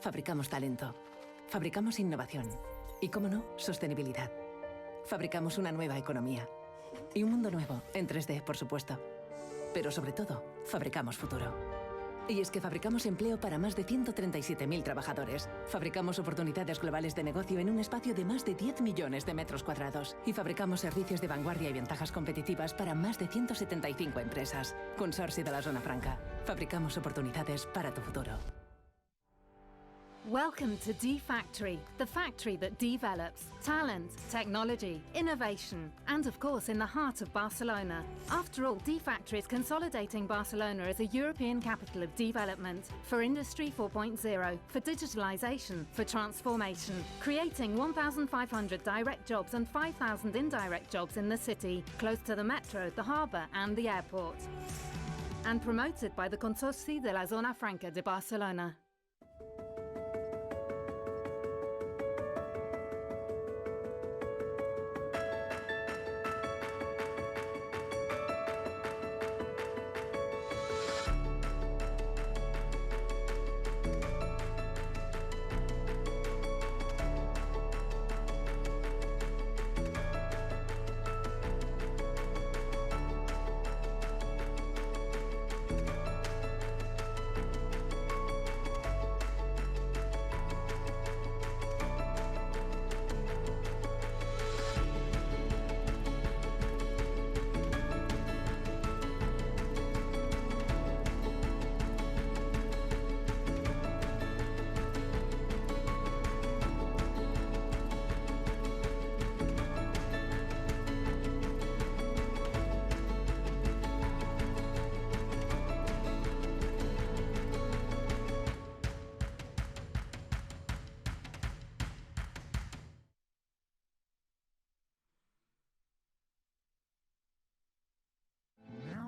Fabricamos talento. Fabricamos innovación. Y, cómo no, sostenibilidad. Fabricamos una nueva economía. Y un mundo nuevo, en 3D, por supuesto. Pero sobre todo, fabricamos futuro. Y es que fabricamos empleo para más de 137.000 trabajadores. Fabricamos oportunidades globales de negocio en un espacio de más de 10 millones de metros cuadrados. Y fabricamos servicios de vanguardia y ventajas competitivas para más de 175 empresas. Consorcio de la Zona Franca. Fabricamos oportunidades para tu futuro. Welcome to D-Factory, the factory that develops talent, technology, innovation, and of course in the heart of Barcelona. After all, D-Factory is consolidating Barcelona as a European capital of development for Industry 4.0, for digitalization, for transformation, creating 1,500 direct jobs and 5,000 indirect jobs in the city, close to the metro, the harbour and the airport. And promoted by the Consorci de la Zona Franca de Barcelona.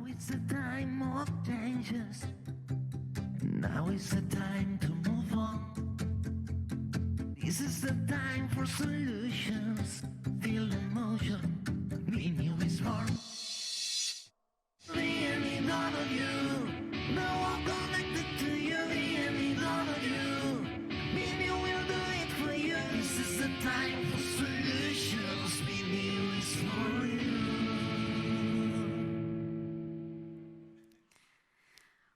It's a time of changes. Now is the time to move on. This is the time for solutions. Feel the motion. Be new is born. Really none of you. No one connected to you. Really none of you. Be new will do it for you. This is the time for solutions. Be new is for you.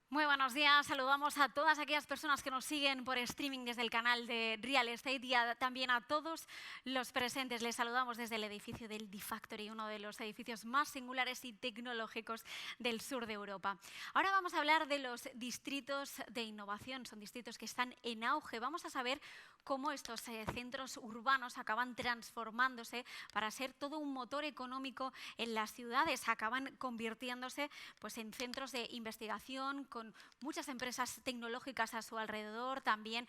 Muy buenos días, saludamos a todas aquellas personas que nos siguen por streaming desde el canal de Real Estate y también a todos los presentes. Les saludamos desde el edificio del D-Factory, uno de los edificios más singulares y tecnológicos del sur de Europa. Ahora vamos a hablar de los distritos de innovación, son distritos que están en auge. Vamos a saber cómo estos centros urbanos acaban transformándose para ser todo un motor económico en las ciudades, acaban convirtiéndose pues, en centros de investigación con muchas empresas tecnológicas a su alrededor, también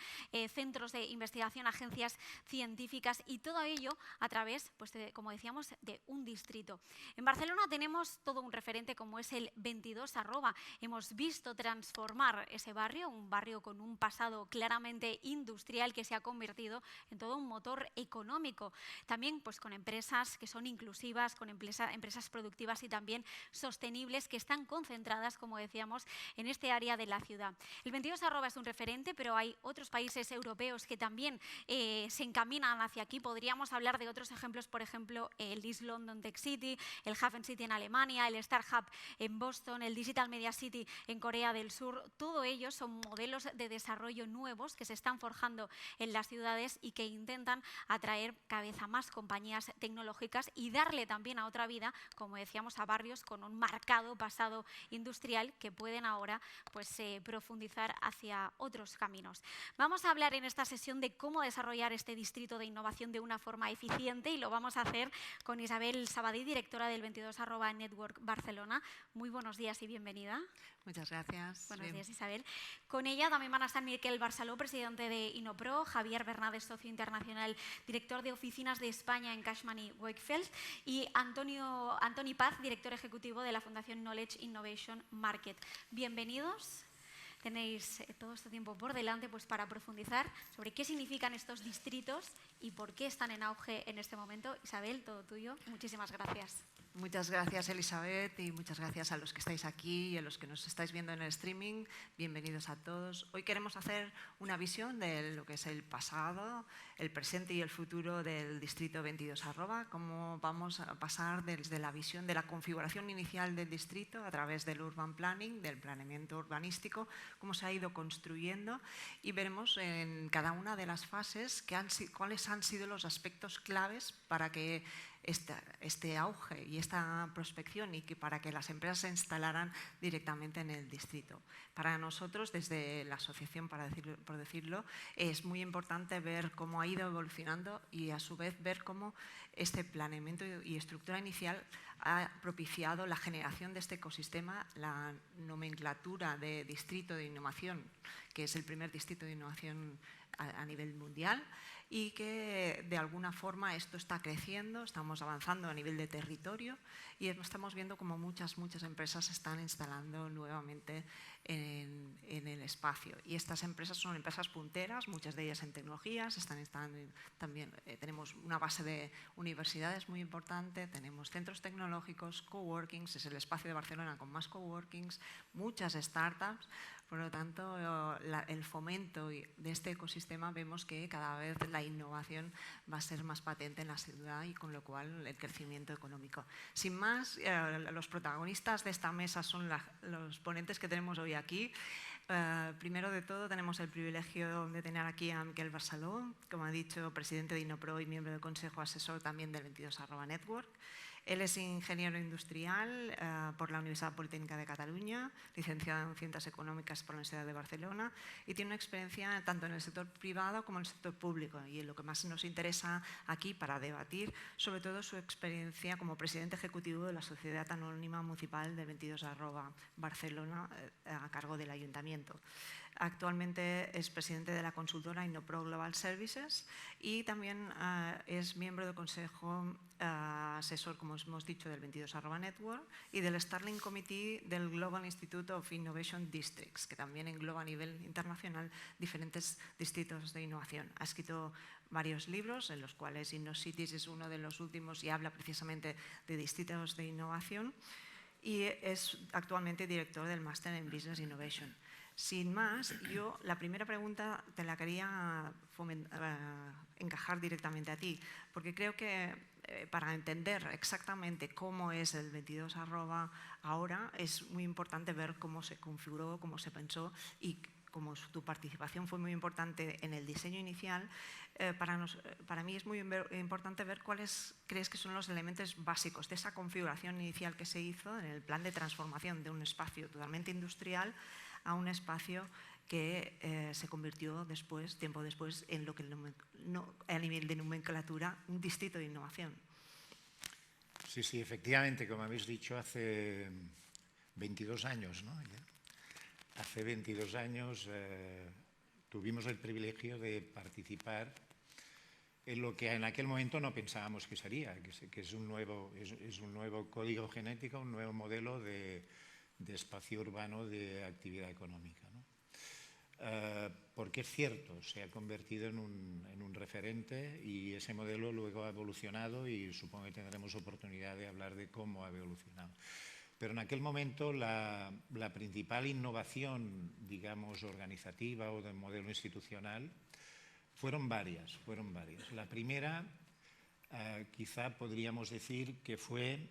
centros de investigación, agencias científicas y todo ello a través, pues, como decíamos, de un distrito. En Barcelona tenemos todo un referente como es el 22 Arroba. Hemos visto transformar ese barrio, un barrio con un pasado claramente industrial que se ha convertido en todo un motor económico. También pues, con empresas que son inclusivas, con empresas productivas y también sostenibles que están concentradas, como decíamos, en este área de la ciudad. El 22 Arroba es un referente, pero hay otros países europeos que también se encaminan hacia aquí. Podríamos hablar de otros ejemplos, por ejemplo, el East London Tech City, el Hafen City en Alemania, el Startup en Boston, el Digital Media City en Corea del Sur. Todo ello son modelos de desarrollo nuevos que se están forjando en las ciudades y que intentan atraer cada vez a más compañías tecnológicas y darle también a otra vida, como decíamos, a barrios con un marcado pasado industrial que pueden ahora pues, profundizar hacia otros caminos. Vamos a hablar en esta sesión de cómo desarrollar este distrito de innovación de una forma eficiente y lo vamos a hacer con Isabel Sabadell, directora del 22 Arroba Network Barcelona. Muy buenos días y bienvenida. Muchas gracias. Buenos días, Isabel. Con ella también van a estar Miquel Barceló, presidente de Inopro, Javier Bernades, socio internacional, director de oficinas de España en Cushman & Wakefield, y Antoni Paz, director ejecutivo de la Fundación Knowledge Innovation Market. Bienvenidos. Tenéis todo este tiempo por delante pues, para profundizar sobre qué significan estos distritos y por qué están en auge en este momento. Isabel, todo tuyo. Muchísimas gracias. Muchas gracias, Elizabeth, y muchas gracias a los que estáis aquí y a los que nos estáis viendo en el streaming. Bienvenidos a todos. Hoy queremos hacer una visión de lo que es el pasado, el presente y el futuro del Distrito 22 Arroba, cómo vamos a pasar desde la visión de la configuración inicial del distrito a través del urban planning, del planeamiento urbanístico, cómo se ha ido construyendo, y veremos en cada una de las fases cuáles han sido los aspectos claves para que este auge y esta prospección y que para que las empresas se instalaran directamente en el distrito. Para nosotros, desde la asociación, por decirlo, es muy importante ver cómo ha ido evolucionando y a su vez ver cómo este planeamiento y estructura inicial ha propiciado la generación de este ecosistema, la nomenclatura de distrito de innovación, que es el primer distrito de innovación a nivel mundial, y que de alguna forma esto está creciendo, estamos avanzando a nivel de territorio y estamos viendo como muchas empresas se están instalando nuevamente en el espacio. Y estas empresas son empresas punteras, muchas de ellas en tecnologías, están también tenemos una base de universidades muy importante, tenemos centros tecnológicos, coworkings, es el espacio de Barcelona con más coworkings, muchas startups. Por lo tanto, el fomento de este ecosistema vemos que cada vez la innovación va a ser más patente en la ciudad y con lo cual el crecimiento económico. Sin más, los protagonistas de esta mesa son los ponentes que tenemos hoy aquí. Primero de todo tenemos el privilegio de tener aquí a Miquel Barceló, como ha dicho, presidente de Innopro y miembro del Consejo Asesor también del 22 Arroba Network. Él es ingeniero industrial por la Universidad Politécnica de Cataluña, licenciado en Ciencias Económicas por la Universidad de Barcelona y tiene una experiencia tanto en el sector privado como en el sector público. Y lo que más nos interesa aquí para debatir, sobre todo su experiencia como presidente ejecutivo de la Sociedad Anónima Municipal del 22 Arroba Barcelona a cargo del Ayuntamiento. Actualmente es presidente de la consultora Innopro Global Services y también es miembro del Consejo Asesor, como hemos dicho, del 22 Arroba Network y del Starling Committee del Global Institute of Innovation Districts, que también engloba a nivel internacional diferentes distritos de innovación. Ha escrito varios libros, en los cuales InnoCities es uno de los últimos y habla precisamente de distritos de innovación, y es actualmente director del Máster en Business Innovation. Sin más, yo la primera pregunta te la quería encajar directamente a ti, porque creo que para entender exactamente cómo es el 22 Arroba ahora es muy importante ver cómo se configuró, cómo se pensó y como tu participación fue muy importante en el diseño inicial. Para mí es muy importante ver cuáles crees que son los elementos básicos de esa configuración inicial que se hizo en el plan de transformación de un espacio totalmente industrial a un espacio que se convirtió después, tiempo después, en lo que a nivel de nomenclatura, un distrito de innovación. Sí, sí, efectivamente, como habéis dicho, hace 22 años, ¿no? Hace 22 años tuvimos el privilegio de participar en lo que en aquel momento no pensábamos que sería, que es un nuevo código genético, un nuevo modelo de espacio urbano de actividad económica, ¿no? Porque es cierto, se ha convertido en un referente y ese modelo luego ha evolucionado y supongo que tendremos oportunidad de hablar de cómo ha evolucionado. Pero en aquel momento la principal innovación, digamos, organizativa o del modelo institucional fueron varias. La primera, quizá podríamos decir que fue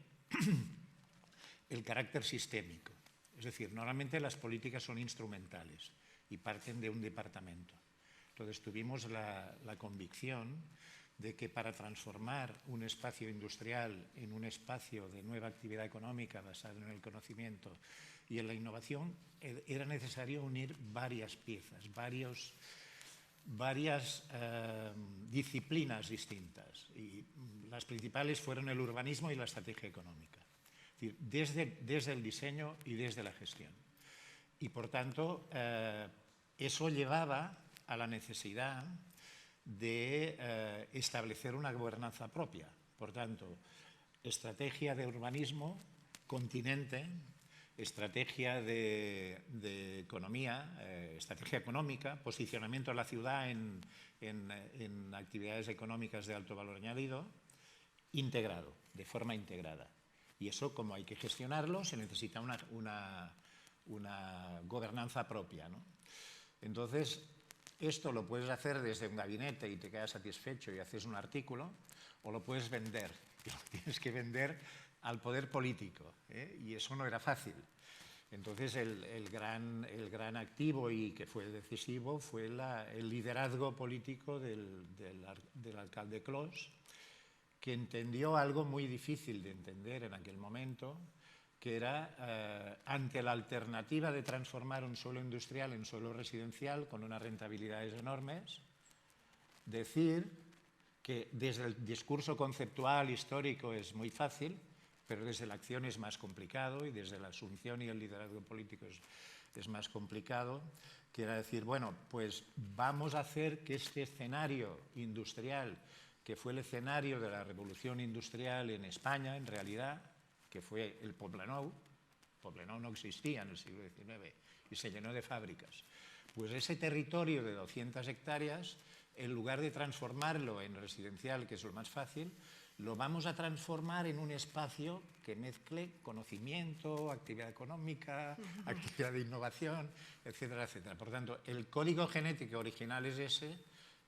el carácter sistémico. Es decir, normalmente las políticas son instrumentales y parten de un departamento. Entonces tuvimos la convicción de que para transformar un espacio industrial en un espacio de nueva actividad económica basado en el conocimiento y en la innovación, era necesario unir varias piezas, varias disciplinas distintas. Y las principales fueron el urbanismo y la estrategia económica. Es decir, desde el diseño y desde la gestión. Y por tanto, eso llevaba a la necesidad de establecer una gobernanza propia. Por tanto, estrategia de urbanismo, continente, estrategia de economía, estrategia económica, posicionamiento de la ciudad en actividades económicas de alto valor añadido, integrado, de forma integrada. Y eso, como hay que gestionarlo, se necesita una gobernanza propia, ¿no? Entonces, esto lo puedes hacer desde un gabinete y te quedas satisfecho y haces un artículo, o lo puedes vender, y lo tienes que vender al poder político, ¿eh? Y eso no era fácil. Entonces, el gran activo y que fue decisivo fue el liderazgo político del alcalde Clos, que entendió algo muy difícil de entender en aquel momento, que era, ante la alternativa de transformar un suelo industrial en suelo residencial con unas rentabilidades enormes, decir que desde el discurso conceptual histórico es muy fácil, pero desde la acción es más complicado, y desde la asunción y el liderazgo político es más complicado, que era decir, bueno, pues vamos a hacer que este escenario industrial, que fue el escenario de la revolución industrial en España, en realidad, que fue el Poblenou. Poblenou no existía en el siglo XIX y se llenó de fábricas. Pues ese territorio de 200 hectáreas, en lugar de transformarlo en residencial, que es lo más fácil, lo vamos a transformar en un espacio que mezcle conocimiento, actividad económica, actividad de innovación, etcétera, etcétera. Por tanto, el código genético original es ese,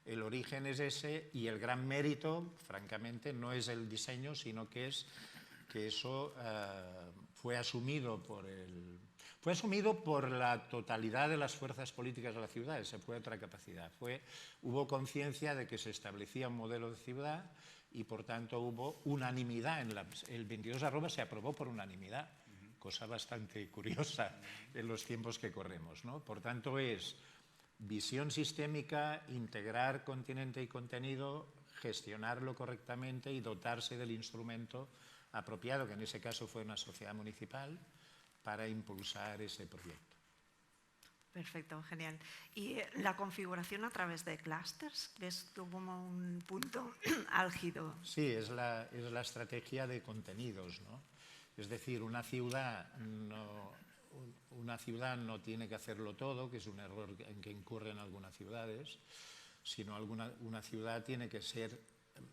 el origen es ese, y el gran mérito, francamente, no es el diseño, sino que es que eso fue asumido por la totalidad de las fuerzas políticas de la ciudad. Esa fue otra capacidad. Hubo conciencia de que se establecía un modelo de ciudad y, por tanto, hubo unanimidad. El 22 se aprobó por unanimidad, cosa bastante curiosa en los tiempos que corremos, ¿no? Por tanto, es visión sistémica, integrar continente y contenido, gestionarlo correctamente y dotarse del instrumento apropiado, que en ese caso fue una sociedad municipal, para impulsar ese proyecto. Perfecto, genial. ¿Y la configuración a través de clústeres? ¿Ves tú como un punto álgido? Sí, es la estrategia de contenidos, ¿no? Es decir, una ciudad no tiene que hacerlo todo, que es un error en que incurren algunas ciudades, sino una ciudad tiene que ser...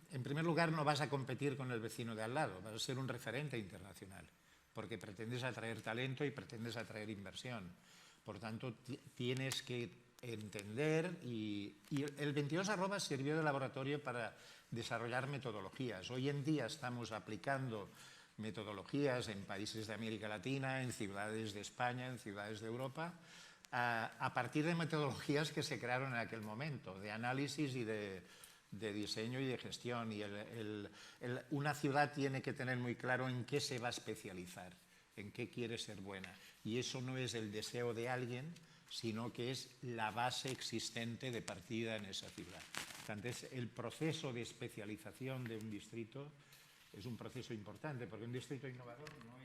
En primer lugar, no vas a competir con el vecino de al lado, vas a ser un referente internacional, porque pretendes atraer talento y pretendes atraer inversión. Por tanto, tienes que entender, y el 22 sirvió de laboratorio para desarrollar metodologías. Hoy en día estamos aplicando metodologías en países de América Latina, en ciudades de España, en ciudades de Europa, a partir de metodologías que se crearon en aquel momento, de análisis y de diseño y de gestión. Y una ciudad tiene que tener muy claro en qué se va a especializar, en qué quiere ser buena. Y eso no es el deseo de alguien, sino que es la base existente de partida en esa ciudad. Entonces, el proceso de especialización de un distrito es un proceso importante, porque un distrito innovador no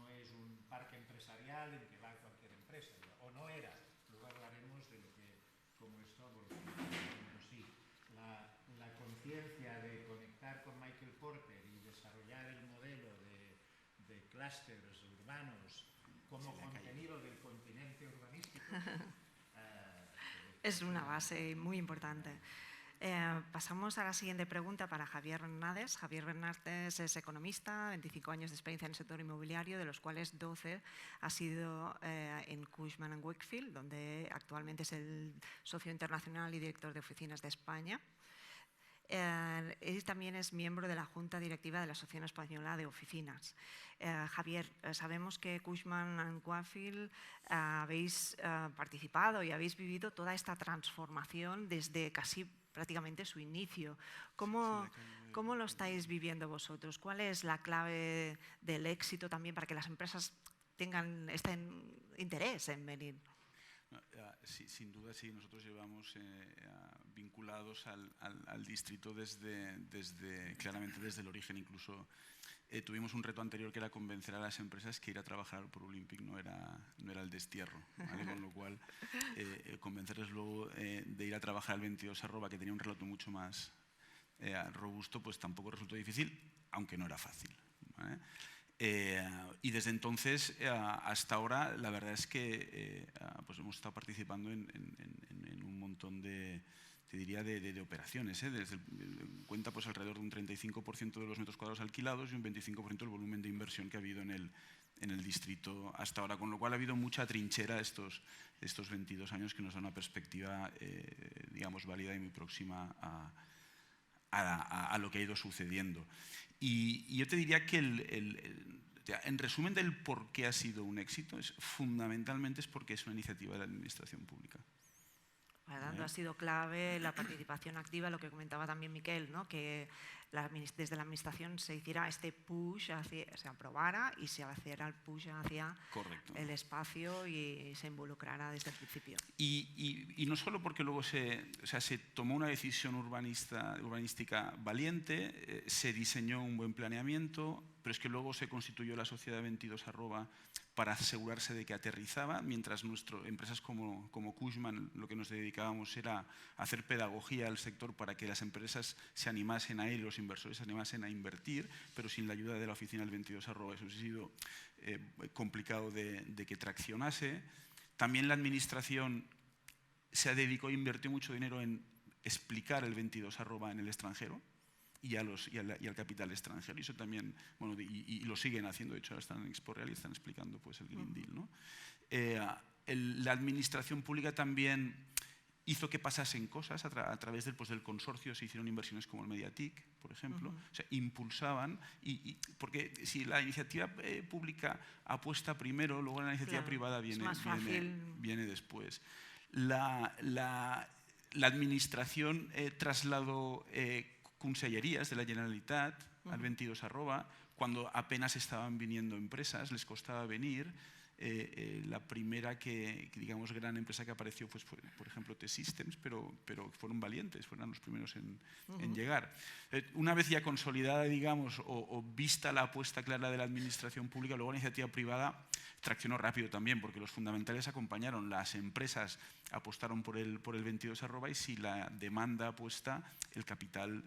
es un parque empresarial en que va cualquier empresa, o no era. Luego hablaremos de lo que, como esto, pero sí, la conciencia de conectar con Michael Porter y desarrollar el modelo de clústeres urbanos como contenido del continente urbanístico. Es una base muy importante. Pasamos a la siguiente pregunta para Javier Bernades. Javier Bernades es economista, 25 años de experiencia en el sector inmobiliario, de los cuales 12 ha sido en Cushman & Wakefield, donde actualmente es el socio internacional y director de oficinas de España. Él también es miembro de la Junta Directiva de la Asociación Española de Oficinas. Javier, sabemos que Cushman & Wakefield habéis participado y habéis vivido toda esta transformación desde casi prácticamente su inicio. ¿Cómo lo estáis viviendo vosotros? ¿Cuál es la clave del éxito también para que las empresas tengan este interés en venir? Sí, sin duda, sí. Nosotros llevamos vinculados al distrito claramente desde el origen. Incluso tuvimos un reto anterior que era convencer a las empresas que ir a trabajar por Olympic no era el destierro, ¿vale? Con lo cual, convencerles luego de ir a trabajar al 22 que tenía un relato mucho más robusto, pues tampoco resultó difícil, aunque no era fácil, ¿vale? Y desde entonces hasta ahora, la verdad es que pues hemos estado participando en un montón de, te diría, de operaciones. Cuenta pues alrededor de un 35% de los metros cuadrados alquilados y un 25% del volumen de inversión que ha habido en el distrito hasta ahora, con lo cual ha habido mucha trinchera estos 22 años que nos da una perspectiva, digamos, válida y muy próxima a lo que ha ido sucediendo. Y yo te diría que en resumen del por qué ha sido un éxito, fundamentalmente es porque es una iniciativa de la administración pública. Por lo tanto, ha sido clave la participación activa, lo que comentaba también Miquel, ¿no? Que desde la administración se hiciera este push, se aprobara y se hiciera el push hacia el espacio y se involucrara desde el principio. Y no solo porque luego se tomó una decisión urbanística valiente, se diseñó un buen planeamiento, pero es que luego se constituyó la Sociedad 22 @ para asegurarse de que aterrizaba, mientras empresas como Cushman lo que nos dedicábamos era hacer pedagogía al sector para que las empresas se animasen a ir, los inversores se animasen a invertir, pero sin la ayuda de la oficina del 22 @ eso ha sido complicado de que traccionase. También la administración se dedicó e invirtió mucho dinero en explicar el 22 @ en el extranjero y al capital extranjero. Y eso también, bueno, y lo siguen haciendo, de hecho ahora están en Expo Real y están explicando pues, el Green Deal, ¿no? La administración pública también hizo que pasasen cosas a través del consorcio, se hicieron inversiones como el Mediatic, por ejemplo, o sea, impulsaban, porque si la iniciativa pública apuesta primero, luego la iniciativa privada viene después. La administración trasladó consellerías de la Generalitat al 22 @ cuando apenas estaban viniendo empresas, les costaba venir. La primera digamos, gran empresa que apareció pues, fue, por ejemplo, T-Systems, pero fueron valientes, fueron los primeros en llegar. Una vez ya consolidada, digamos, o vista la apuesta clara de la administración pública, luego la iniciativa privada traccionó rápido también, porque los fundamentales acompañaron. Las empresas apostaron por el 22 @ y si la demanda apuesta, el capital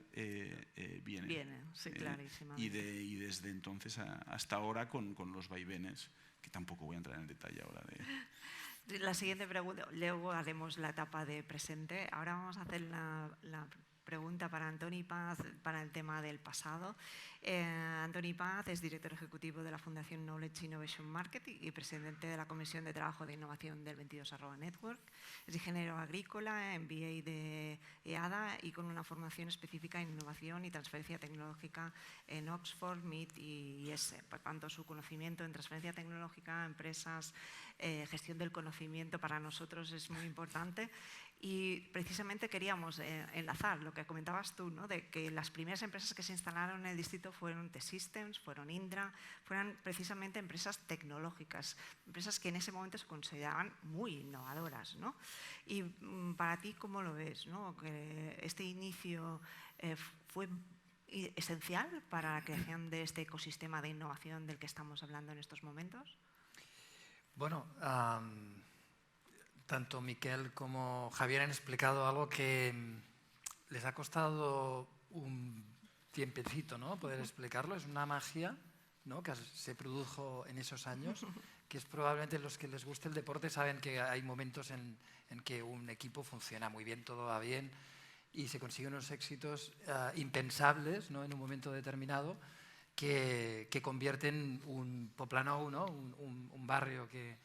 viene. Sí, clarísimamente. Y desde entonces hasta ahora con los vaivenes, que tampoco voy a entrar en detalle ahora. La siguiente pregunta, luego haremos la etapa de presente. Ahora vamos a hacer la pregunta para Antoni Paz para el tema del pasado. Antoni Paz es director ejecutivo de la Fundación Knowledge Innovation Market y presidente de la Comisión de Trabajo de Innovación del 22 @ Network. Es ingeniero agrícola, MBA de EADA y con una formación específica en innovación y transferencia tecnológica en Oxford, MIT y IESE. Por tanto, su conocimiento en transferencia tecnológica, empresas, gestión del conocimiento para nosotros es muy importante. Y precisamente queríamos enlazar lo que comentabas tú, ¿no? De que las primeras empresas que se instalaron en el distrito fueron T-Systems, fueron Indra, fueron precisamente empresas tecnológicas, empresas que en ese momento se consideraban muy innovadoras, ¿no? Y para ti, ¿cómo lo ves, ¿no? Que este inicio fue esencial para la creación de este ecosistema de innovación del que estamos hablando en estos momentos. Bueno, tanto Miquel como Javier han explicado algo que les ha costado un tiempecito, ¿no? Poder explicarlo. Es una magia, ¿no? Que se produjo en esos años, que es probablemente los que les guste el deporte saben que hay momentos en que un equipo funciona muy bien, todo va bien y se consiguen unos éxitos impensables, ¿no? En un momento determinado que convierten un Poblenou, ¿no? un barrio que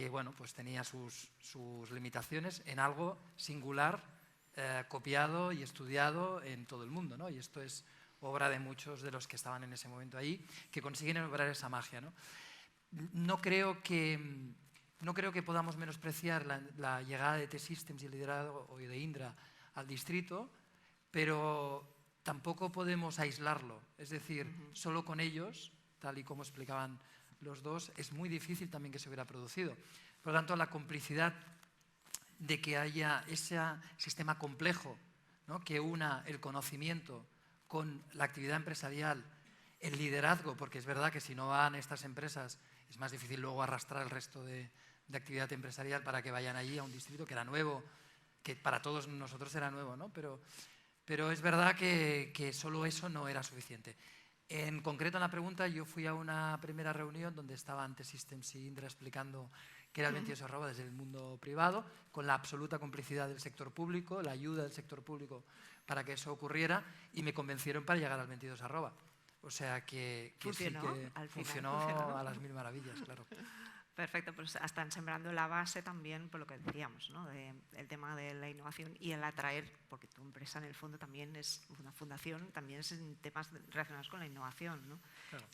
bueno, pues tenía sus limitaciones en algo singular, copiado y estudiado en todo el mundo, ¿no? Y esto es obra de muchos de los que estaban en ese momento ahí, que consiguen obrar esa magia, ¿no? No creo que podamos menospreciar la llegada de T-Systems y el liderazgo de Indra al distrito, pero tampoco podemos aislarlo. Es decir, solo con ellos, tal y como explicaban los dos, es muy difícil también que se hubiera producido. Por lo tanto, la complicidad de que haya ese sistema complejo, ¿no? Que una el conocimiento con la actividad empresarial, el liderazgo, porque es verdad que si no van estas empresas es más difícil luego arrastrar el resto de actividad empresarial para que vayan allí a un distrito que era nuevo, que para todos nosotros era nuevo, ¿no? Pero es verdad que solo eso no era suficiente. En concreto, en la pregunta, yo fui a una primera reunión donde estaban T-Systems y Indra explicando que era el 22@ desde el mundo privado, con la absoluta complicidad del sector público, la ayuda del sector público para que eso ocurriera, y me convencieron para llegar al 22@. O sea que Funcionó, sí que al final funcionó a las mil maravillas, claro. Perfecto, pues están sembrando la base también por lo que decíamos, ¿no? El tema de la innovación y el atraer, porque tu empresa en el fondo también es una fundación, también es en temas relacionados con la innovación, ¿no? Claro.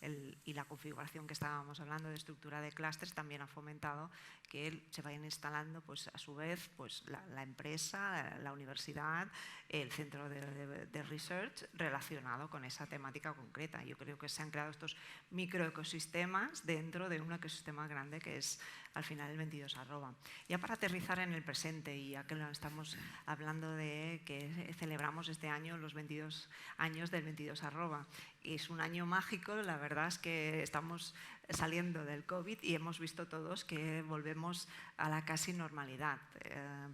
Y la configuración que estábamos hablando de estructura de clústeres también ha fomentado que se vayan instalando, pues a su vez, pues la empresa, la universidad, el centro de research relacionado con esa temática concreta. Yo creo que se han creado estos microecosistemas dentro de un ecosistema grande que es al final el 22@. Ya para aterrizar en el presente, y ya que estamos hablando de que celebramos este año los 22 años del 22@, y es un año mágico, la verdad es que estamos saliendo del COVID y hemos visto todos que volvemos a la casi normalidad.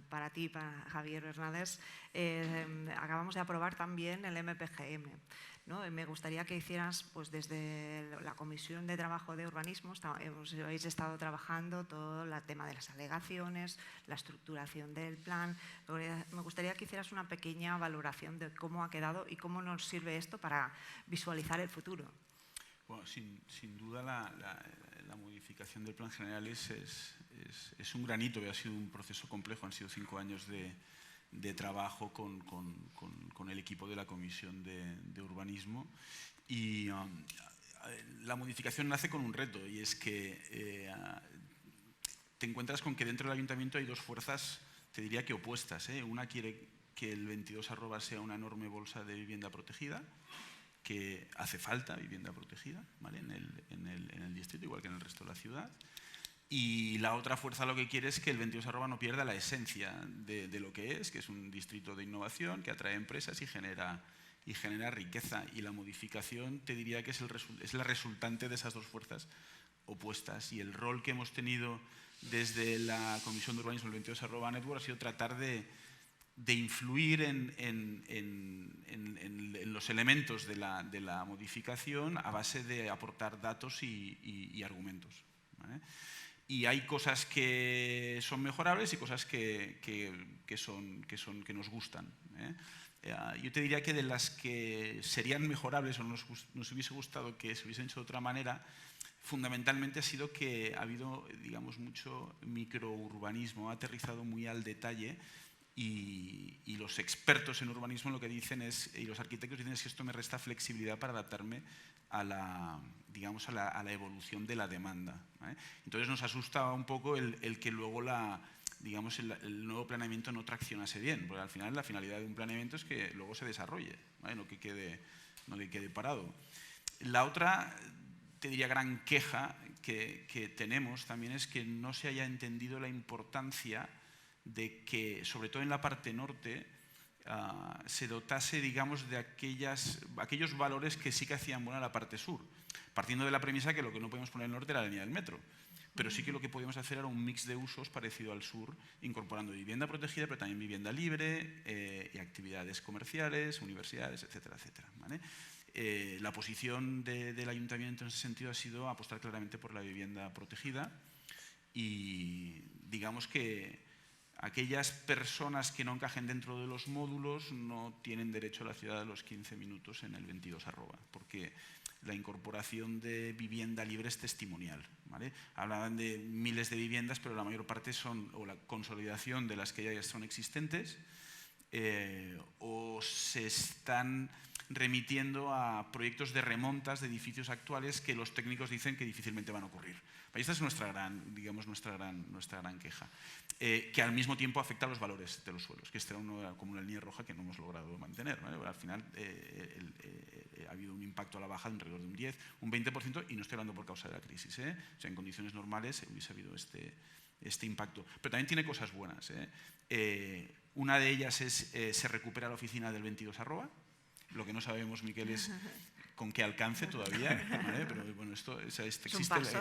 Para ti, para Javier Hernández, acabamos de aprobar también el MPGM, ¿no? Me gustaría que hicieras, pues desde la Comisión de Trabajo de Urbanismo, habéis estado trabajando todo el tema de las alegaciones, la estructuración del plan. Me gustaría que hicieras una pequeña valoración de cómo ha quedado y cómo nos sirve esto para visualizar el futuro. Bueno, sin duda la modificación del plan general es un granito, ha sido un proceso complejo, han sido 5 años de trabajo con el equipo de la Comisión de Urbanismo, y la modificación nace con un reto, y es que te encuentras con que dentro del ayuntamiento hay dos fuerzas, te diría que opuestas, ¿eh? Una quiere que el 22@ sea una enorme bolsa de vivienda protegida, que hace falta vivienda protegida, ¿vale? en el distrito, igual que en el resto de la ciudad. Y la otra fuerza lo que quiere es que el 22@ no pierda la esencia de lo que es un distrito de innovación que atrae empresas y genera riqueza. Y la modificación, te diría que es la resultante de esas dos fuerzas opuestas. Y el rol que hemos tenido desde la Comisión de Urbanismo del 22@ Network ha sido tratar de influir en los elementos de la modificación a base de aportar datos y argumentos, ¿vale? Y hay cosas que son mejorables y cosas que nos gustan, ¿eh? Yo te diría que de las que serían mejorables o nos hubiese gustado que se hubiesen hecho de otra manera, fundamentalmente ha sido que ha habido, digamos, mucho microurbanismo, ha aterrizado muy al detalle. Y los expertos en urbanismo lo que dicen y los arquitectos dicen es que esto me resta flexibilidad para adaptarme a la evolución de la demanda, ¿vale? Entonces nos asustaba un poco el que luego el nuevo planeamiento no traccionase bien, porque al final la finalidad de un planeamiento es que luego se desarrolle, ¿vale? No que quede parado. La otra, te diría, gran queja que tenemos también es que no se haya entendido la importancia de que, sobre todo en la parte norte, se dotase, digamos, de aquellos valores que sí que hacían buena la parte sur, partiendo de la premisa que lo que no podíamos poner en el norte era la línea del metro, pero sí que lo que podíamos hacer era un mix de usos parecido al sur, incorporando vivienda protegida, pero también vivienda libre, y actividades comerciales, universidades, etcétera, etcétera, ¿vale? La posición del ayuntamiento en ese sentido ha sido apostar claramente por la vivienda protegida, y digamos que aquellas personas que no encajen dentro de los módulos no tienen derecho a la ciudad de los 15 minutos en el 22@, porque la incorporación de vivienda libre es testimonial, ¿vale? Hablaban de miles de viviendas, pero la mayor parte o la consolidación de las que ya son existentes, o se están remitiendo a proyectos de remontas de edificios actuales que los técnicos dicen que difícilmente van a ocurrir. Esta es nuestra gran queja, que al mismo tiempo afecta a los valores de los suelos, que esta era como una línea roja que no hemos logrado mantener, ¿vale? Al final ha habido un impacto a la baja de alrededor de un 10, un 20%, y no estoy hablando por causa de la crisis, ¿eh? O sea, en condiciones normales hubiese habido este impacto. Pero también tiene cosas buenas, ¿eh? Una de ellas es se recupera la oficina del 22@. Lo que no sabemos, Miquel, es con qué alcance todavía, ¿vale? Pero bueno,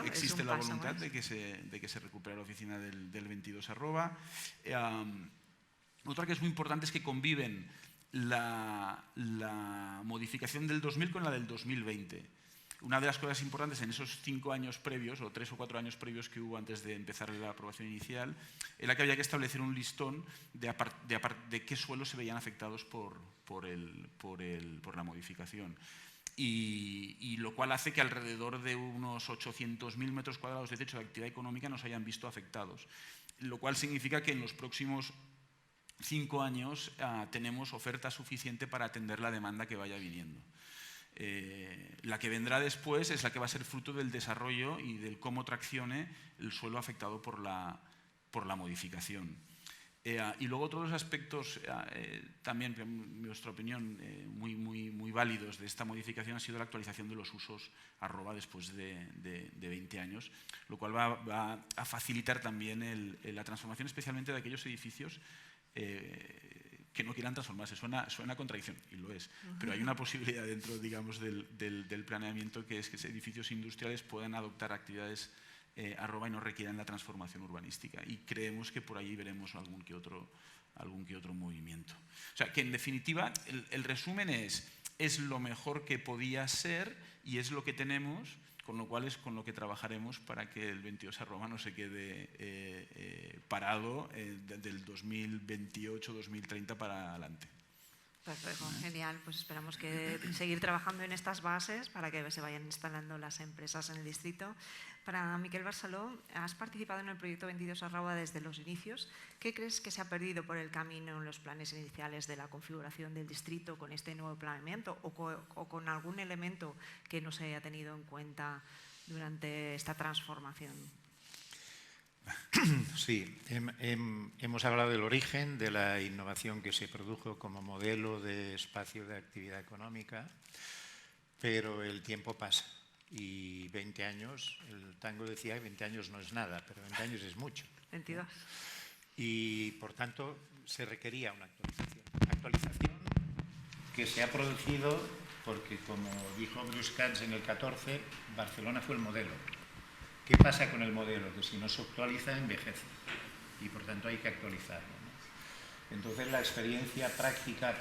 existe la voluntad de que se recupere la oficina del 22@. Otra que es muy importante es que conviven la modificación del 2000 con la del 2020. Una de las cosas importantes en esos 5 años previos, o 3 o 4 años previos que hubo antes de empezar la aprobación inicial, era que había que establecer un listón de qué suelos se veían afectados por la modificación. Y lo cual hace que alrededor de unos 800.000 metros cuadrados de techo de actividad económica nos hayan visto afectados, lo cual significa que en los próximos 5 años tenemos oferta suficiente para atender la demanda que vaya viniendo. La que vendrá después es la que va a ser fruto del desarrollo y del cómo traccione el suelo afectado por la modificación. Y luego otros aspectos también, en nuestra opinión, muy válidos de esta modificación ha sido la actualización de los usos arroba después de 20 años, lo cual va a facilitar también la transformación, especialmente de aquellos edificios que no quieran transformarse. Suena a contradicción, y lo es, pero hay una posibilidad dentro, digamos, del planeamiento, que es que edificios industriales puedan adoptar actividades arroba y no requieran la transformación urbanística, y creemos que por ahí veremos algún que otro movimiento. O sea, que en definitiva el resumen es lo mejor que podía ser y es lo que tenemos, con lo cual es con lo que trabajaremos para que el 22 arroba no se quede parado del 2028-2030 para adelante. Perfecto, genial. Pues esperamos que seguir trabajando en estas bases para que se vayan instalando las empresas en el distrito. Para Miquel Barceló, has participado en el proyecto 22 arroba desde los inicios. ¿Qué crees que se ha perdido por el camino en los planes iniciales de la configuración del distrito con este nuevo planeamiento o con algún elemento que no se haya tenido en cuenta durante esta transformación? Sí, hemos hablado del origen de la innovación que se produjo como modelo de espacio de actividad económica, pero el tiempo pasa y 20 años, el Tango decía que 20 años no es nada, pero 20 años es mucho. 22. Y por tanto se requería una actualización que se ha producido porque, como dijo Bruce Katz en el 14, Barcelona fue el modelo. ¿Qué pasa con el modelo? Que si no se actualiza, envejece y por tanto hay que actualizarlo, ¿no? Entonces la experiencia práctica,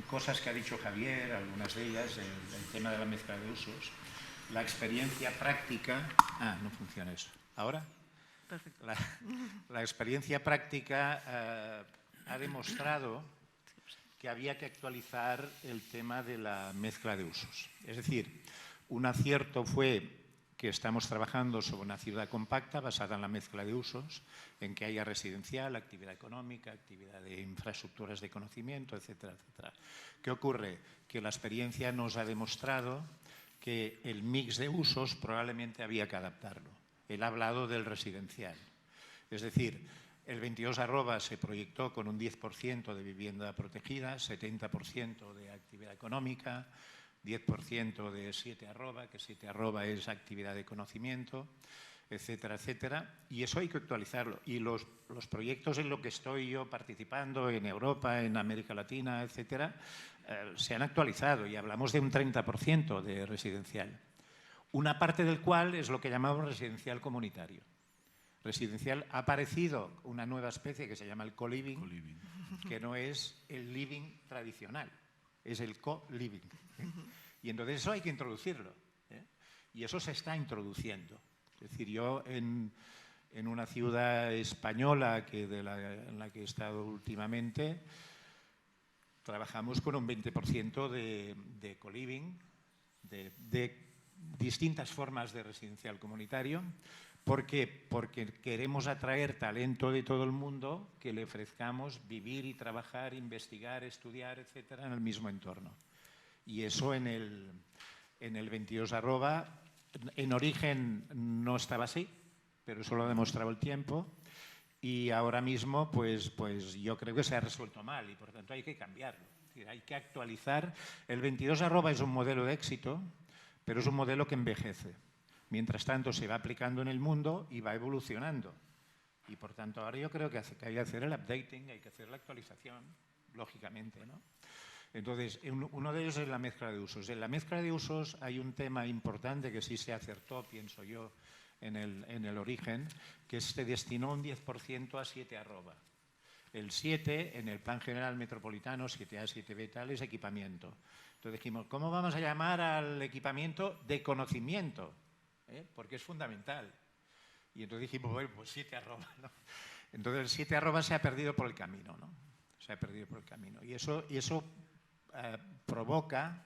cosas que ha dicho Javier, algunas de ellas, el tema de la mezcla de usos, la experiencia práctica... no funciona eso. ¿Ahora? Perfecto. La experiencia práctica ha demostrado que había que actualizar el tema de la mezcla de usos. Es decir, un acierto fue que estamos trabajando sobre una ciudad compacta basada en la mezcla de usos, en que haya residencial, actividad económica, actividad de infraestructuras de conocimiento, etcétera, etcétera. ¿Qué ocurre? Que la experiencia nos ha demostrado que el mix de usos probablemente había que adaptarlo. Él ha hablado del residencial. Es decir, el 22 arroba se proyectó con un 10% de vivienda protegida, 70% de actividad económica, 10% de 7 arroba, que 7 arroba es actividad de conocimiento, etcétera, etcétera. Y eso hay que actualizarlo. Y los proyectos en los que estoy yo participando en Europa, en América Latina, etcétera, se han actualizado y hablamos de un 30% de residencial. Una parte del cual es lo que llamamos residencial comunitario. Residencial ha aparecido una nueva especie que se llama el co-living, que no es el living tradicional, es el co-living. Y entonces eso hay que introducirlo, ¿eh? Y eso se está introduciendo. Es decir, yo en una ciudad española en la que he estado últimamente, trabajamos con un 20% de co-living, de distintas formas de residencial comunitario. ¿Por qué? Porque queremos atraer talento de todo el mundo que le ofrezcamos vivir y trabajar, investigar, estudiar, etcétera, en el mismo entorno. Y eso en el 22 arroba, en origen no estaba así, pero eso lo ha demostrado el tiempo. Y ahora mismo, pues yo creo que se ha resuelto mal y por tanto hay que cambiarlo. Es decir, hay que actualizar. El 22 arroba es un modelo de éxito, pero es un modelo que envejece. Mientras tanto, se va aplicando en el mundo y va evolucionando. Y por tanto, ahora yo creo que hay que hacer el updating, hay que hacer la actualización, lógicamente, ¿no? Entonces, uno de ellos es la mezcla de usos. En la mezcla de usos hay un tema importante que sí se acertó, pienso yo, en el origen, que se destinó un 10% a 7 arroba. El 7, en el Plan General Metropolitano, 7A, 7B, tal, es equipamiento. Entonces dijimos, ¿cómo vamos a llamar al equipamiento de conocimiento? Porque es fundamental. Y entonces dijimos, bueno, pues 7 arroba, ¿no? Entonces el 7 arroba se ha perdido por el camino, ¿no? Se ha perdido por el camino. Y eso provoca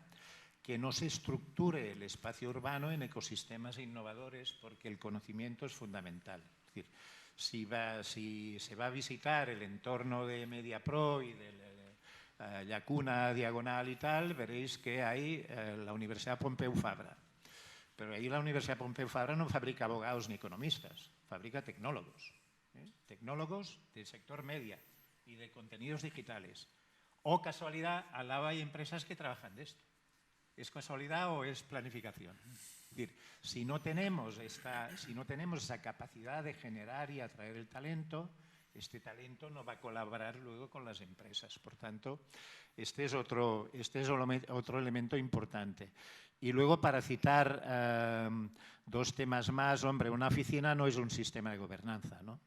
que no se estructure el espacio urbano en ecosistemas innovadores, porque el conocimiento es fundamental. Es decir, si se va a visitar el entorno de MediaPro y de Llacuna Diagonal y tal, veréis que hay la Universidad Pompeu Fabra. Pero ahí la Universidad Pompeu Fabra no fabrica abogados ni economistas, fabrica tecnólogos. Tecnólogos del sector media y de contenidos digitales. O casualidad, al lado hay empresas que trabajan de esto. ¿Es casualidad o es planificación? Es decir, si no tenemos esa capacidad de generar y atraer el talento, este talento no va a colaborar luego con las empresas. Por tanto, este es otro elemento importante. Y luego, para citar 2 temas más, hombre, una oficina no es un sistema de gobernanza, ¿no?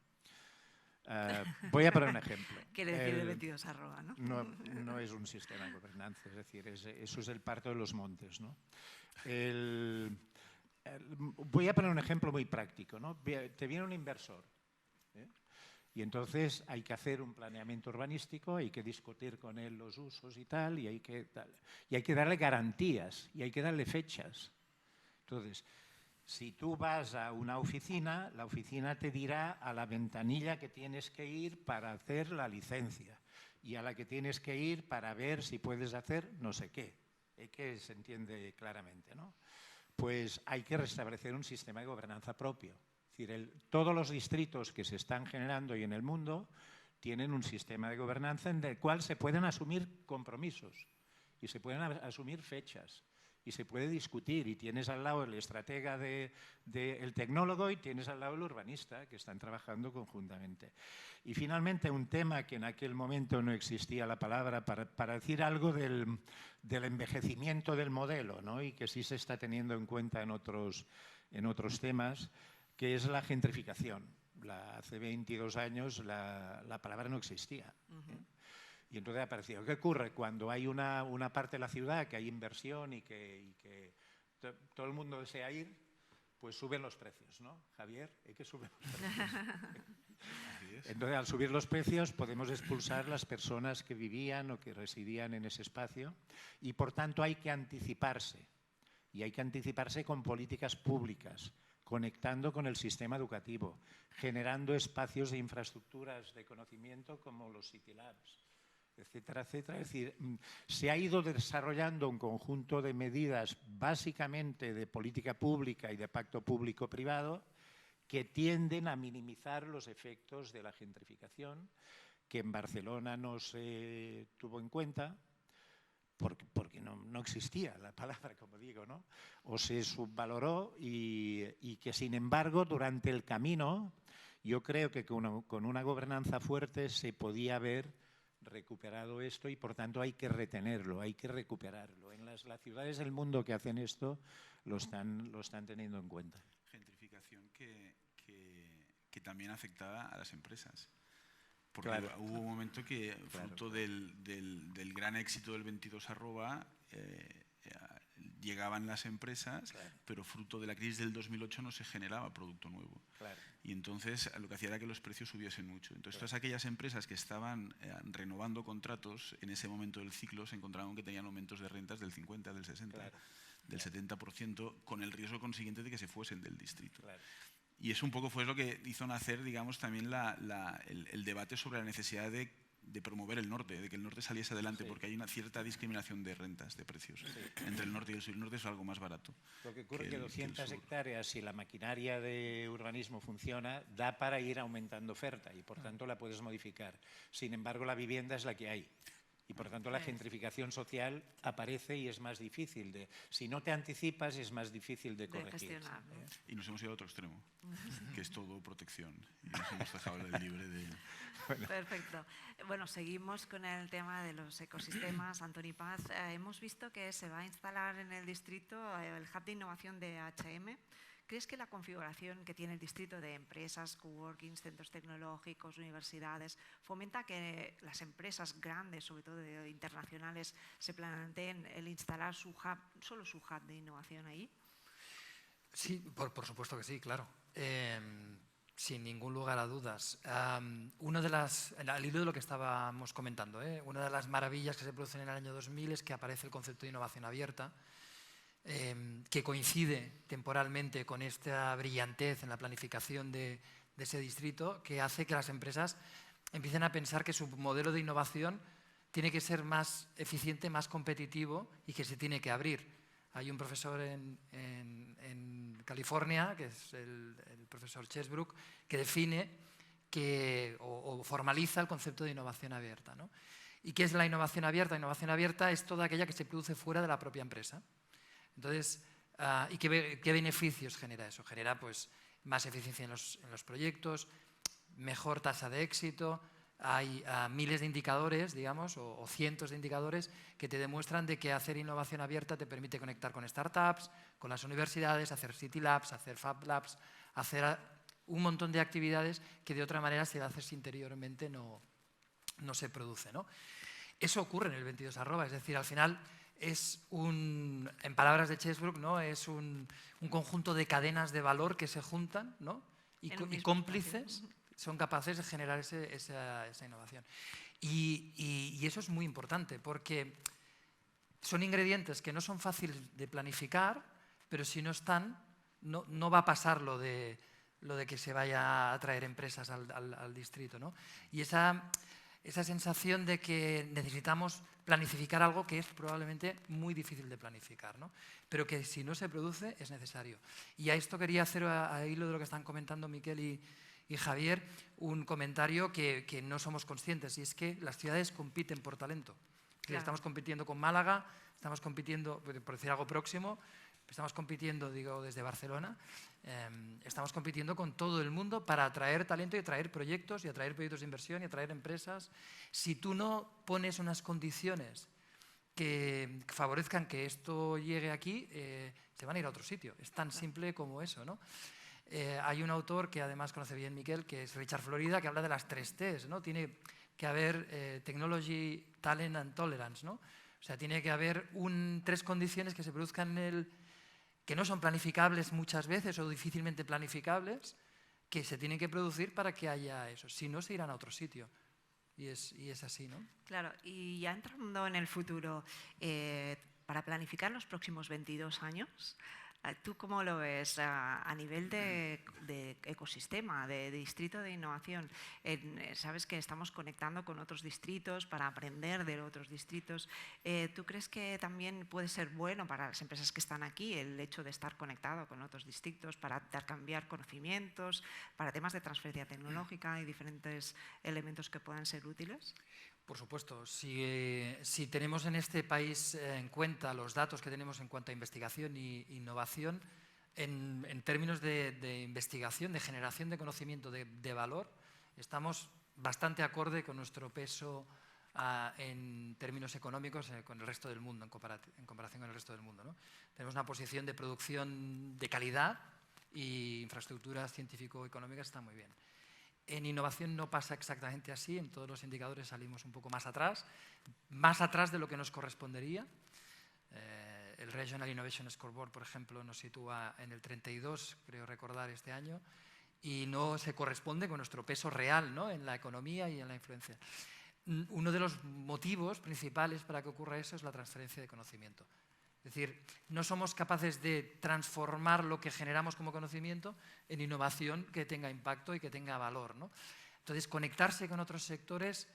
Voy a poner un ejemplo. Quiere decir el 22 arroba, ¿no? No es un sistema de gobernanza, es decir, eso es el parto de los montes, ¿no? Voy a poner un ejemplo muy práctico, ¿no? Te viene un inversor, y entonces hay que hacer un planeamiento urbanístico, hay que discutir con él los usos y tal, y hay que darle garantías, y hay que darle fechas. Entonces, si tú vas a una oficina, la oficina te dirá a la ventanilla que tienes que ir para hacer la licencia y a la que tienes que ir para ver si puedes hacer no sé qué, que se entiende claramente, ¿no? Pues hay que restablecer un sistema de gobernanza propio. Es decir, todos los distritos que se están generando hoy en el mundo tienen un sistema de gobernanza en el cual se pueden asumir compromisos y se pueden asumir fechas. Y se puede discutir, y tienes al lado el estratega el tecnólogo y tienes al lado el urbanista, que están trabajando conjuntamente. Y finalmente, un tema que en aquel momento no existía la palabra para decir algo del envejecimiento del modelo, ¿no? Y que sí se está teniendo en cuenta en otros temas, que es la gentrificación. Hace 22 años la palabra no existía. Y entonces ha aparecido. ¿Qué ocurre? Cuando hay una parte de la ciudad que hay inversión y que todo el mundo desea ir, pues suben los precios, ¿no? Javier, hay que subir los precios. Entonces, al subir los precios, podemos expulsar las personas que vivían o que residían en ese espacio y, por tanto, hay que anticiparse. Y hay que anticiparse con políticas públicas, conectando con el sistema educativo, generando espacios de infraestructuras de conocimiento como los City Labs, etcétera, etcétera. Es decir, se ha ido desarrollando un conjunto de medidas básicamente de política pública y de pacto público-privado que tienden a minimizar los efectos de la gentrificación, que en Barcelona no se tuvo en cuenta porque no existía la palabra, como digo, ¿no? O se subvaloró y que, sin embargo, durante el camino, yo creo que con una gobernanza fuerte se podía haber recuperado esto y, por tanto, hay que retenerlo, hay que recuperarlo. En las ciudades del mundo que hacen esto lo están teniendo en cuenta. Gentrificación que también afectaba a las empresas. Porque hubo un momento que, fruto del gran éxito del 22 arroba, llegaban las empresas, pero fruto de la crisis del 2008 no se generaba producto nuevo. Y entonces lo que hacía era que los precios subiesen mucho. Entonces todas aquellas empresas que estaban renovando contratos en ese momento del ciclo se encontraban que tenían aumentos de rentas del 50, del 60, del 70%, con el riesgo consiguiente de que se fuesen del distrito. Y eso un poco fue lo que hizo nacer, digamos, también el debate sobre la necesidad de promover el norte, de que el norte saliese adelante, porque hay una cierta discriminación de rentas, de precios, entre el norte y el sur. El norte es algo más barato. Lo que ocurre es que 200 hectáreas, si la maquinaria de urbanismo funciona, da para ir aumentando oferta y, por tanto, la puedes modificar. Sin embargo, la vivienda es la que hay. Y, por tanto, la gentrificación social aparece y es más difícil. Si no te anticipas, es más difícil de corregir. Y nos hemos ido a otro extremo, que es todo protección. Y nos hemos dejado libre de... Perfecto. Bueno, seguimos con el tema de los ecosistemas. Antoni Paz, hemos visto que se va a instalar en el distrito el Hub de Innovación de H&M, ¿crees que la configuración que tiene el distrito de empresas, coworkings, centros tecnológicos, universidades, fomenta que las empresas grandes, sobre todo internacionales, se planteen el instalar solo su hub de innovación ahí? Sí, por supuesto que sí, claro. Sin ningún lugar a dudas. Al hilo de lo que estábamos comentando, una de las maravillas que se producen en el año 2000 es que aparece el concepto de innovación abierta, que coincide temporalmente con esta brillantez en la planificación de ese distrito, que hace que las empresas empiecen a pensar que su modelo de innovación tiene que ser más eficiente, más competitivo y que se tiene que abrir. Hay un profesor en California, que es el profesor Chesbrook, que define o formaliza el concepto de innovación abierta, ¿no? ¿Y qué es la innovación abierta? La innovación abierta es toda aquella que se produce fuera de la propia empresa. Entonces, ¿y qué beneficios genera eso? Genera pues, más eficiencia en los proyectos, mejor tasa de éxito. Hay miles de indicadores, digamos, o cientos de indicadores que te demuestran de que hacer innovación abierta te permite conectar con startups, con las universidades, hacer City Labs, hacer Fab Labs, hacer un montón de actividades que de otra manera, si las haces interiormente, no se produce, ¿no? Eso ocurre en el 22 @, es decir, al final es en palabras de Chesbrook, ¿no? Es un conjunto de cadenas de valor que se juntan, ¿no? y cómplices son capaces de generar esa innovación. Y eso es muy importante porque son ingredientes que no son fáciles de planificar, pero si no están, no va a pasar lo de que se vaya a traer empresas al distrito, ¿no? Y esa sensación de que necesitamos planificar algo que es probablemente muy difícil de planificar, ¿no? Pero que si no se produce es necesario. Y a esto quería hacer, a hilo de lo que están comentando Miquel y Javier, un comentario que no somos conscientes, y es que las ciudades compiten por talento. Claro. Estamos compitiendo con Málaga, estamos compitiendo, por decir algo próximo, estamos compitiendo, digo, desde Barcelona, estamos compitiendo con todo el mundo para atraer talento y atraer proyectos de inversión y atraer empresas. Si tú no pones unas condiciones que favorezcan que esto llegue aquí, se van a ir a otro sitio. Es tan simple como eso, ¿no? Hay un autor que además conoce bien Miquel, que es Richard Florida, que habla de las 3 T's, ¿no? Tiene que haber technology, talent and tolerance, ¿no? O sea, tiene que haber 3 condiciones que se produzcan que no son planificables muchas veces o difícilmente planificables, que se tienen que producir para que haya eso. Si no, se irán a otro sitio. Y es así, ¿no? Claro, y ya entrando en el futuro, para planificar los próximos 22 años, ¿tú cómo lo ves a nivel de ecosistema, de distrito de innovación? Sabes que estamos conectando con otros distritos para aprender de otros distritos. ¿Tú crees que también puede ser bueno para las empresas que están aquí el hecho de estar conectado con otros distritos para intercambiar conocimientos, para temas de transferencia tecnológica y diferentes elementos que puedan ser útiles? Por supuesto, si tenemos en este país en cuenta los datos que tenemos en cuanto a investigación e innovación, en términos de investigación, de generación de conocimiento de valor, estamos bastante acorde con nuestro peso en términos económicos con el resto del mundo, en comparación con el resto del mundo, ¿no? Tenemos una posición de producción de calidad y infraestructuras científico-económicas está muy bien. En innovación no pasa exactamente así, en todos los indicadores salimos un poco más atrás de lo que nos correspondería. El Regional Innovation Scoreboard, por ejemplo, nos sitúa en el 32, creo recordar, este año, y no se corresponde con nuestro peso real, ¿no?, en la economía y en la influencia. Uno de los motivos principales para que ocurra eso es la transferencia de conocimiento. Es decir, no somos capaces de transformar lo que generamos como conocimiento en innovación que tenga impacto y que tenga valor, ¿no? Entonces, conectarse con otros sectores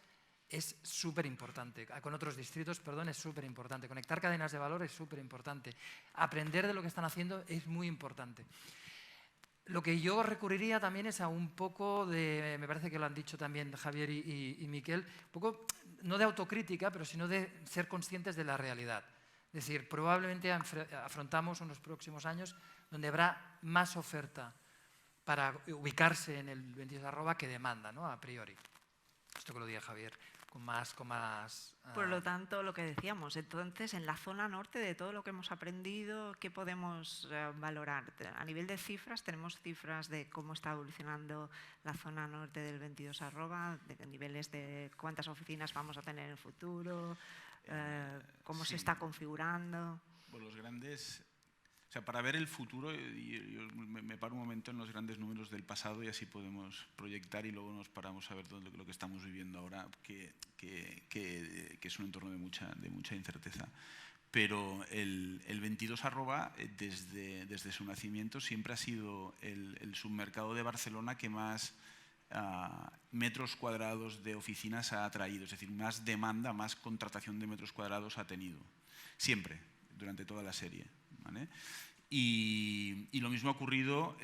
es súper importante, con otros distritos, perdón, es súper importante. Conectar cadenas de valor es súper importante. Aprender de lo que están haciendo es muy importante. Lo que yo recurriría también es a un poco de, me parece que lo han dicho también Javier y Miquel, un poco, no de autocrítica, pero sino de ser conscientes de la realidad. Es decir, probablemente afrontamos unos próximos años donde habrá más oferta para ubicarse en el 22 @ que demanda, ¿no?, a priori. Esto que lo diga Javier Por lo tanto, lo que decíamos, entonces, en la zona norte, de todo lo que hemos aprendido, ¿qué podemos valorar? A nivel de cifras, tenemos cifras de cómo está evolucionando la zona norte del 22 arroba, de niveles de cuántas oficinas vamos a tener en el futuro, cómo se está configurando. Bueno, los grandes... O sea, para ver el futuro, yo me paro un momento en los grandes números del pasado y así podemos proyectar y luego nos paramos a ver lo que estamos viviendo ahora, que es un entorno de mucha incerteza. Pero el 22 arroba, desde su nacimiento, siempre ha sido el submercado de Barcelona que más metros cuadrados de oficinas ha atraído, es decir, más demanda, más contratación de metros cuadrados ha tenido. Siempre, durante toda la serie. ¿Vale? Y lo mismo ha ocurrido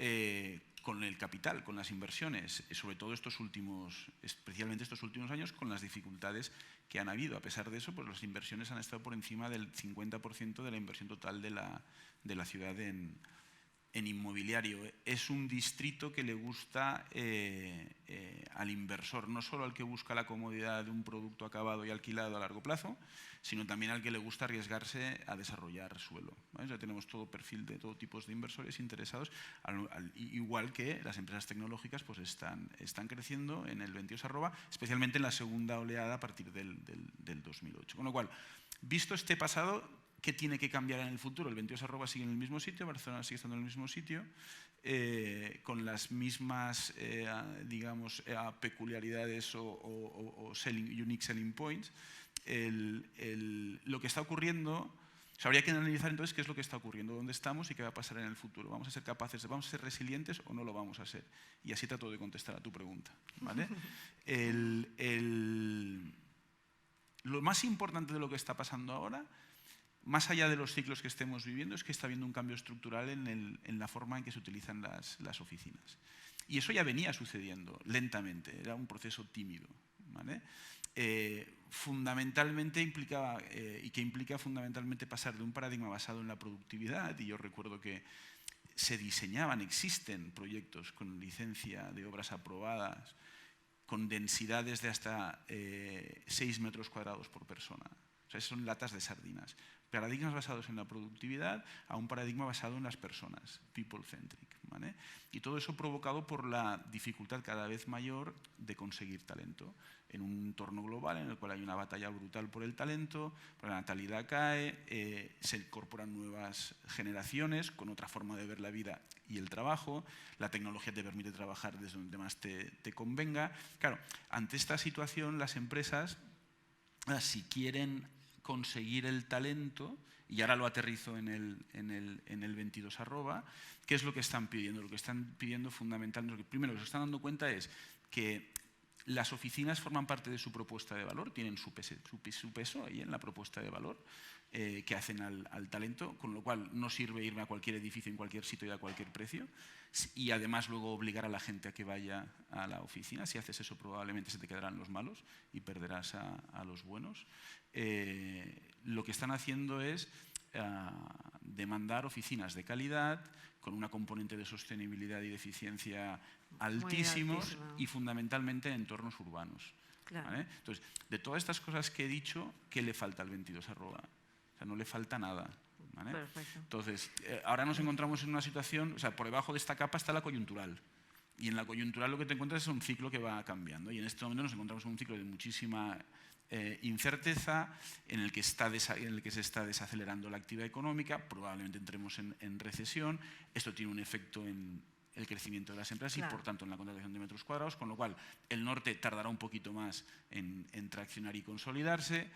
con el capital, con las inversiones, sobre todo especialmente estos últimos años, con las dificultades que han habido. A pesar de eso, pues las inversiones han estado por encima del 50% de la inversión total de la ciudad en inmobiliario. Es un distrito que le gusta al inversor, no solo al que busca la comodidad de un producto acabado y alquilado a largo plazo, sino también al que le gusta arriesgarse a desarrollar suelo. ¿Vale? Ya tenemos todo perfil de todo tipo de inversores interesados, igual que las empresas tecnológicas pues están creciendo en el 22 arroba, especialmente en la segunda oleada a partir del 2008. Con lo cual, visto este pasado, ¿qué tiene que cambiar en el futuro? El 22 arroba sigue en el mismo sitio, Barcelona sigue estando en el mismo sitio, con las mismas digamos, peculiaridades o unique selling points. Lo que está ocurriendo, o sea, habría que analizar entonces qué es lo que está ocurriendo, dónde estamos y qué va a pasar en el futuro. ¿Vamos a ser capaces, vamos a ser resilientes o no lo vamos a ser? Y así trato de contestar a tu pregunta. ¿Vale? Lo más importante de lo que está pasando ahora, más allá de los ciclos que estemos viviendo, es que está habiendo un cambio estructural en la forma en que se utilizan las oficinas. Y eso ya venía sucediendo lentamente, era un proceso tímido. ¿Vale? Fundamentalmente implicaba, y que implica fundamentalmente pasar de un paradigma basado en la productividad, y yo recuerdo que se diseñaban, existen proyectos con licencia de obras aprobadas, con densidades de hasta 6 metros cuadrados por persona. O sea, son latas de sardinas. Paradigmas basados en la productividad a un paradigma basado en las personas, people-centric. ¿Vale? Y todo eso provocado por la dificultad cada vez mayor de conseguir talento. En un entorno global en el cual hay una batalla brutal por el talento, la natalidad cae, se incorporan nuevas generaciones con otra forma de ver la vida y el trabajo, la tecnología te permite trabajar desde donde más te convenga. Claro, ante esta situación las empresas, si quieren conseguir el talento, y ahora lo aterrizo en el 22 arroba, ¿qué es lo que están pidiendo? Lo que están pidiendo fundamentalmente, primero lo que se están dando cuenta es que las oficinas forman parte de su propuesta de valor, tienen su peso ahí en la propuesta de valor que hacen al talento, con lo cual no sirve irme a cualquier edificio, en cualquier sitio y a cualquier precio, y además luego obligar a la gente a que vaya a la oficina. Si haces eso probablemente se te quedarán los malos y perderás a los buenos. Lo que están haciendo es demandar oficinas de calidad, con una componente de sostenibilidad y de eficiencia altísimos y fundamentalmente en entornos urbanos. Claro. ¿Vale? Entonces, de todas estas cosas que he dicho, ¿qué le falta al 22 arroba? O sea, no le falta nada. ¿Vale? Perfecto. Entonces, ahora nos encontramos en una situación, o sea, por debajo de esta capa está la coyuntural. Y en la coyuntural lo que te encuentras es un ciclo que va cambiando. Y en este momento nos encontramos en un ciclo de muchísima incerteza, en el que se está desacelerando la actividad económica, probablemente entremos en recesión. Esto tiene un efecto en el crecimiento de las empresas, claro, y por tanto en la contratación de metros cuadrados, con lo cual el norte tardará un poquito más en traccionar y consolidarse.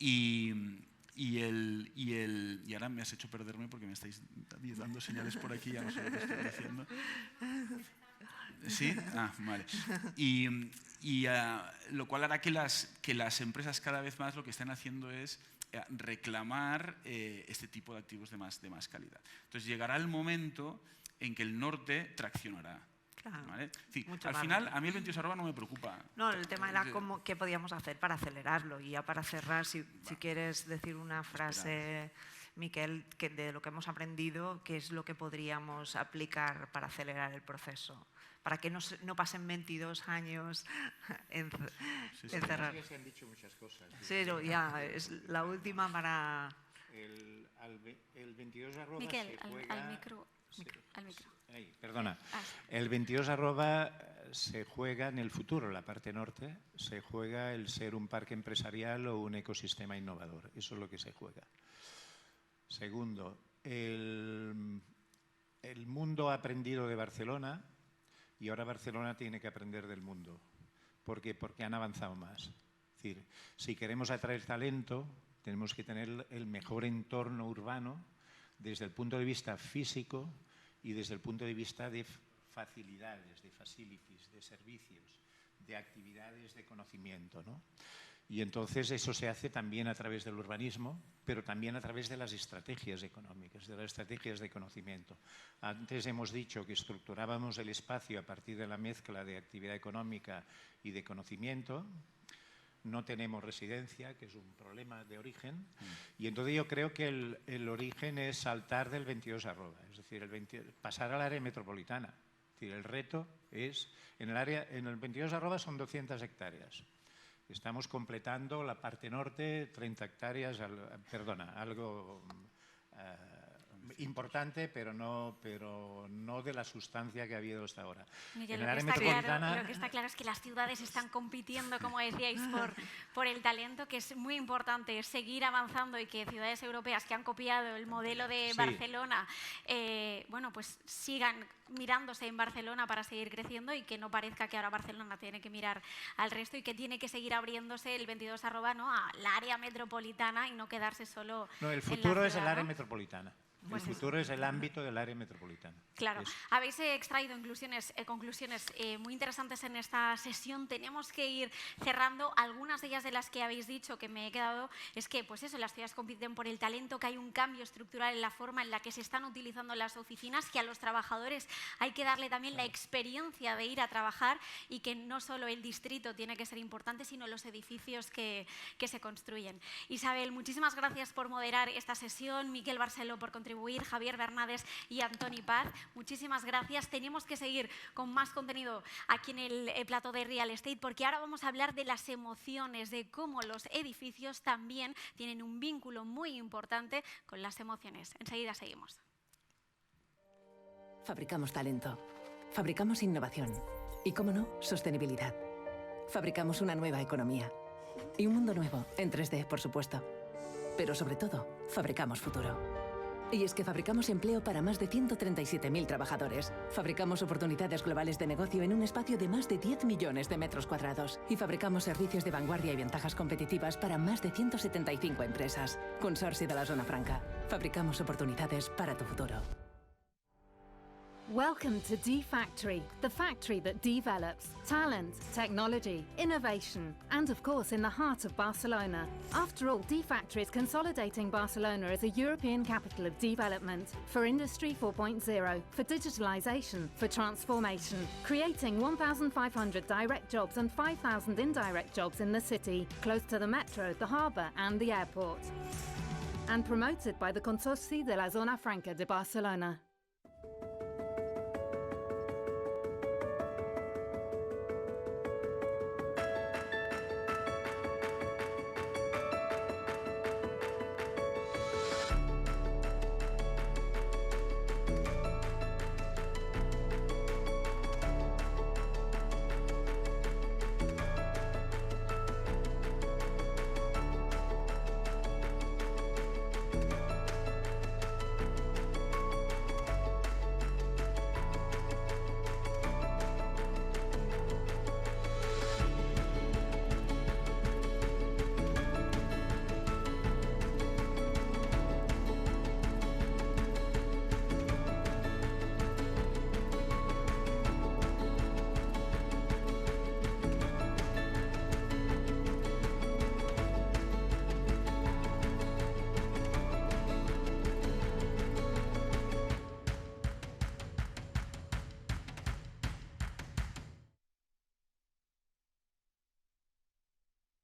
Y ahora me has hecho perderme porque me estáis dando señales por aquí, ya no sé lo que estoy diciendo. ¿Sí? Ah, vale. Lo cual hará que las empresas cada vez más lo que estén haciendo es reclamar este tipo de activos de más calidad. Entonces llegará el momento en que el norte traccionará. Claro. ¿Vale? Sí, al final, a mí el 22 arroba no me preocupa. No, el tema era qué podíamos hacer para acelerarlo. Y ya para cerrar, si quieres decir una frase Miquel, de lo que hemos aprendido, qué es lo que podríamos aplicar para acelerar el proceso, para que no pasen 22 años encerrados. Se han dicho muchas cosas. Sí, ya, es la última para... El 22 arroba Miquel, se juega... al micro. Al micro. Ay, perdona. El 22 arroba se juega en el futuro, la parte norte, se juega el ser un parque empresarial o un ecosistema innovador. Eso es lo que se juega. Segundo, el mundo ha aprendido de Barcelona y ahora Barcelona tiene que aprender del mundo. ¿Por qué? Porque han avanzado más. Es decir, si queremos atraer talento, tenemos que tener el mejor entorno urbano desde el punto de vista físico y desde el punto de vista de facilidades, de facilities, de servicios, de actividades de conocimiento, ¿no? Y entonces eso se hace también a través del urbanismo, pero también a través de las estrategias económicas, de las estrategias de conocimiento. Antes hemos dicho que estructurábamos el espacio a partir de la mezcla de actividad económica y de conocimiento. No tenemos residencia, que es un problema de origen, y entonces yo creo que el origen es saltar del 22 arroba, es decir, pasar al área metropolitana. Es decir, el reto es, en el 22 arroba son 200 hectáreas. Estamos completando la parte norte, 30 hectáreas, algo importante, pero no de la sustancia que ha habido hasta ahora. Miguel, En el área metropolitana... lo que está claro es que las ciudades están compitiendo, como decíais, por el talento, que es muy importante seguir avanzando y que ciudades europeas que han copiado el modelo de Barcelona, bueno, pues sigan mirándose en Barcelona para seguir creciendo y que no parezca que ahora Barcelona tiene que mirar al resto y que tiene que seguir abriéndose el 22 arroba, ¿no?, a la área metropolitana y no quedarse solo No, el en la futuro es el ciudad, área ¿no? metropolitana. Pues el futuro es el ámbito del área metropolitana. Claro, habéis extraído conclusiones muy interesantes en esta sesión. Tenemos que ir cerrando. Algunas de ellas de las que habéis dicho, que me he quedado, es que pues eso, las ciudades compiten por el talento, que hay un cambio estructural en la forma en la que se están utilizando las oficinas, que a los trabajadores hay que darle también la experiencia de ir a trabajar y que no solo el distrito tiene que ser importante, sino los edificios que se construyen. Isabel, muchísimas gracias por moderar esta sesión. Miquel Barceló por contribuir, Javier Bernades y Antoni Paz. Muchísimas gracias. Tenemos que seguir con más contenido aquí en el plató de Real Estate, porque ahora vamos a hablar de las emociones, de cómo los edificios también tienen un vínculo muy importante con las emociones. Enseguida seguimos. Fabricamos talento. Fabricamos innovación. Y, cómo no, sostenibilidad. Fabricamos una nueva economía. Y un mundo nuevo, en 3D, por supuesto. Pero sobre todo, fabricamos futuro. Y es que fabricamos empleo para más de 137.000 trabajadores. Fabricamos oportunidades globales de negocio en un espacio de más de 10 millones de metros cuadrados. Y fabricamos servicios de vanguardia y ventajas competitivas para más de 175 empresas. Consorcio de la Zona Franca. Fabricamos oportunidades para tu futuro. Welcome to D-Factory, the factory that develops talent, technology, innovation, and of course in the heart of Barcelona. After all, D-Factory is consolidating Barcelona as a European capital of development for Industry 4.0, for digitalization, for transformation, creating 1,500 direct jobs and 5,000 indirect jobs in the city, close to the metro, the harbour and the airport. And promoted by the Consorci de la Zona Franca de Barcelona.